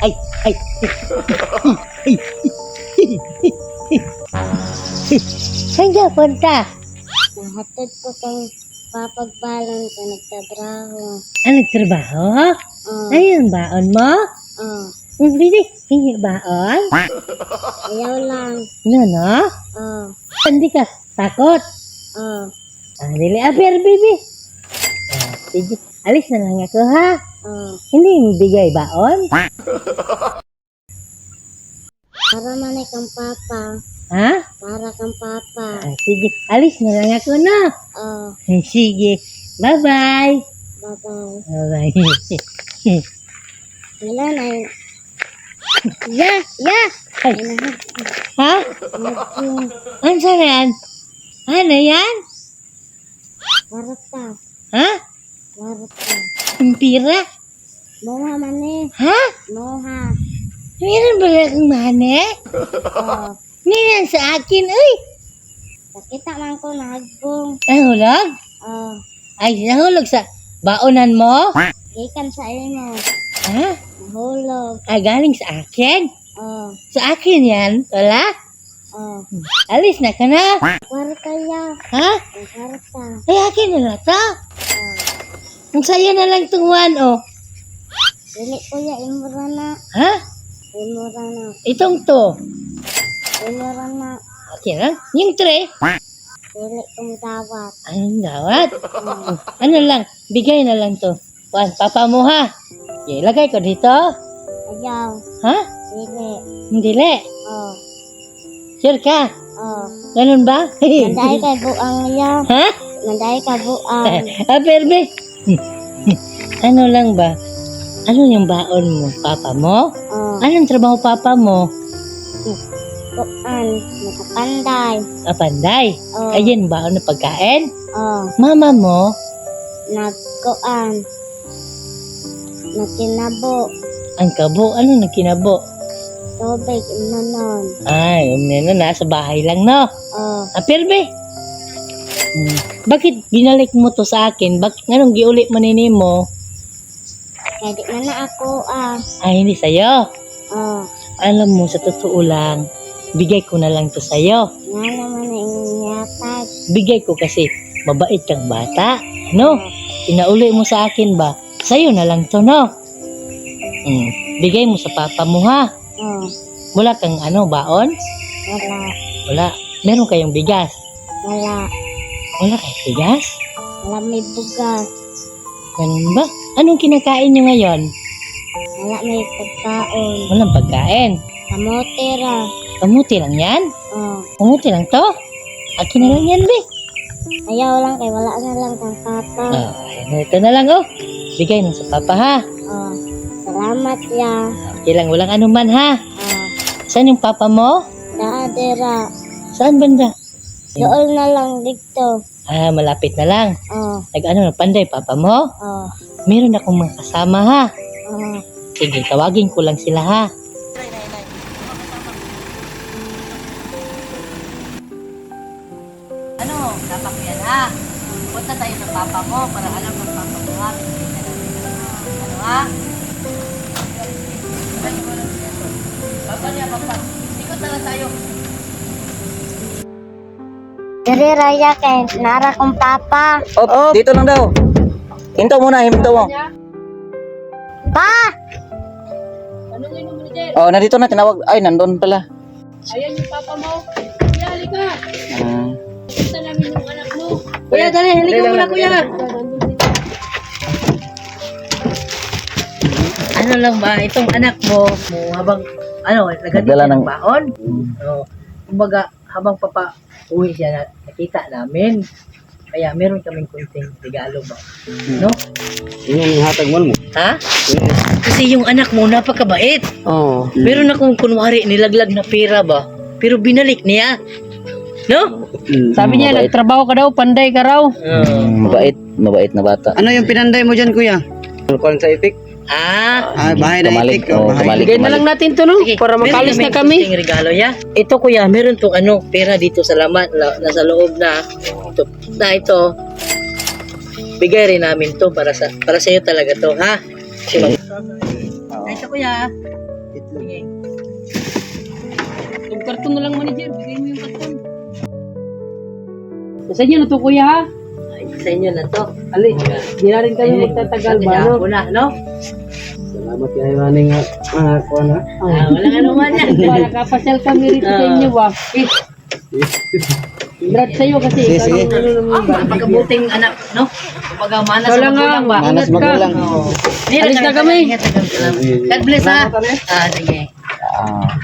Ay, ay. Ay. Saan ka punta? Nahatid ko kang papagbalon ko nagtatrabaho. Ah, nagtrabaho? Oh, Ayun, baon mo? oh, Bili, hingi baon? ayaw lang. No, no? Oh, Hindi ka takot. oh, Ah, dili, aber, baby. Ah, sige, alis na lang ako, ha? oh. Hindi mo bigay baon? Para manay kang papa. Ha? Para kang papa. Ah, sige, alis na lang ako, no? Oh, Sige, bye-bye. bye-bye. Bye-bye. Wala na yun. Ya, ya! Ay, ha? Ano sa yan? Ano yan? Warata. Ha? Warata. Pira? Moha man eh. Ha? Moha. Meron ba lang mane? Oh, Meron sa akin, uy. nakita man ko nagbong. Nahulog? Oh, Ay, nahulog sa baonan mo? gikan sa imo. Ha? Nahulog. Ay, galing sa akin? Oh, Sa akin yan? Wala? oh. Alis na ka na. Warata ya. Ha? Warata. Ay, akin na na to. Oh. Ang saya na lang tunguan, oh. Dili ko ya imura na. Ha? Imura na. Itong to. Imura na. Okay lang. Yung tray. Dili kong dawat. Anong gawat? Ano lang, bigay na lang to. Juan, papa mo ha. Okay, lagay ko dito. Ayaw. Ha? Dili. Hindi le. Oh, Sure ka? oh. Ganun ba? Manday ka buang ya. Ha? Manday ka buang. Perbe. Ano lang ba? Ano yung baon mo? Papa mo? Oh, Anong trabaho papa mo? buang. Nakapanday. Kapanday. Oh, Ayun, baon na pagkain? oh. Mama mo? Nagkuan. Nakinabo. Ang kabo? Ano nagkinabo? Tubig. Nanon. Ay, na nasa bahay lang, no? Oh, Perbe. Bakit ginalik mo to sa akin? Bakit anong giulit mo nini mo? kaya di na na ako Ay, hindi sa'yo. Oh, Alam mo, sa totoo lang, bigay ko na lang to sa'yo. nga naman na inyatag. Bigay ko kasi mabait kang bata. No? Pinauli mo sa akin ba? Sa'yo na lang to, no? Bigay mo sa papa mo, ha? Oh, Wala kang baon? wala. Wala. Meron kayong bigas? Wala. Wala kayong bigas? Wala may bugas. Ganun ba? Anong kinakain nyo ngayon? Wala may pagkaon. Walang pagkain. Kamote ra. Kamuti lang yan? Oh, Kamuti lang to? Akin na lang yan, be. ayaw lang kay wala na lang kang papa. Ito na lang, oh. Bigay mo sa papa, ha? Oh, salamat ya. Okay lang, walang anuman, ha? Oh, Saan yung papa mo? daadera. Saan banda? Dool na lang dito. Ah, malapit na lang. Oh, Nag-ano na panday, papa mo? oh, Meron akong mga kasama, ha? oh. Sige, tawagin ko lang sila, ha? Ano, dapat ko yan, ha? Punta tayo sa papa mo para alam ng papa mo, ha? Ano, ha? Papa niya, papa. Ikot na lang tayo. Diri raya kay nara kong papa. Oh, dito lang daw. Hinto muna, hinto mo. Pa! Oh, nandito na, tinawag. Ay, nandun pala. Ayan yung papa mo. Kuya, halika. Punta namin yung anak mo. Kuya, dali, halika muna, kuya. Ano lang ba, itong anak mo habang, naghatid Nagdala siya ng ng- baon. Kumbaga, habang uwi siya, nakita namin. Kaya meron kaming kunting regalo ba? No? Yung hatag mo. Ha? Kasi yung anak mo, napakabait. Oh. Meron akong kunwari nilaglag na pera ba? Pero binalik niya. No? Sabi niya, nagtrabaho ka daw, panday ka raw. Mabait na bata. Ano yung pinanday mo dyan, kuya? Alcohol sa itik? Bahay na Tumalig, itik. oh, tumalig, Bigay na lang natin to, no? Sige, Para makalis meron na kaming kami. kunting regalo ya. Ito kuya, meron tong pera dito sa laman, nasa loob na. Ito. Bigay rin namin to para sa iyo talaga to, ha? Ito kuya. Sige. Yung karton na lang manager, bigay mo yung karton. Sa inyo na to kuya ha? Ay, sa inyo na to. Ali, di na rin kayo magtatagal ba, no? Ako na, no? Salamat kay maning kuha na. Walang ano man yan. Ba, nakapasyal kami rito sa inyo ba? Congrats sa'yo kasi Sige, ikaw sige. yung ano naman ba? Pagkabuting anak, no? Pagka manas Ikaw sa lang magulang ba? Manas Ingat ka. magulang. Alis na kami. Ingat na kami. God bless ha. Sige. Ah.